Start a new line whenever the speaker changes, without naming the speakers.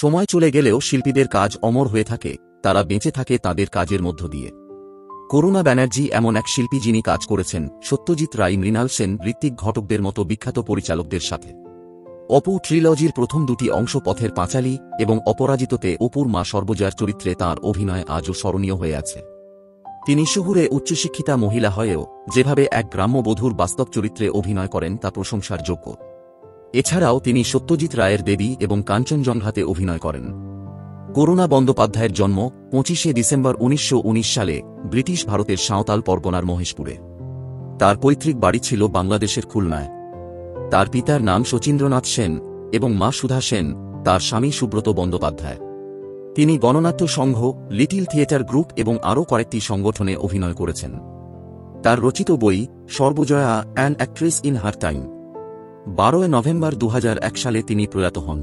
সময় চলে গেলেও শিল্পীদের কাজ অমর হয়ে থাকে, তারা বেঁচে থাকে তাদের কাজের মধ্য দিয়ে। করুণা ব্যানার্জি এমন এক শিল্পী যিনি কাজ করেছেন সত্যজিৎ রায়, মৃণাল সেন, ঋত্বিক ঘটকদের মতো বিখ্যাত পরিচালকদের সাথে। অপু ট্রিলজির প্রথম দুটি অংশ পথের পাঁচালী এবং অপরাজিততে অপুর মা সর্বজয়ার চরিত্রে তাঁর অভিনয় আজও স্মরণীয় হয়ে আছে। তিনি শহুরে উচ্চশিক্ষিতা মহিলা হয়েও যেভাবে এক গ্রাম্য বধূর বাস্তব চরিত্রে অভিনয় করেন তা প্রশংসার যোগ্য। এছাড়াও তিনি সত্যজিৎ রায়ের দেবী এবং কাঞ্চনজঙ্ঘাতে অভিনয় করেন। করুণা বন্দ্যোপাধ্যায়ের জন্ম 25শে ডিসেম্বর 1919 সালে ব্রিটিশ ভারতের সাঁওতাল পরগনার মহেশপুরে। তার পৈতৃক বাড়ি ছিল বাংলাদেশের খুলনায়। তার পিতার নাম শচীন্দ্রনাথ সেন এবং মা সুধা সেন, তার স্বামী সুব্রত বন্দ্যোপাধ্যায়। তিনি গণনাট্য সংঘ, লিটল থিয়েটার গ্রুপ এবং আরও কয়েকটি সংগঠনে অভিনয় করেছেন। তার রচিত বই Sarbajaya, an actress in her time. 12 November 2001 সালে তিনি প্রয়াত হন।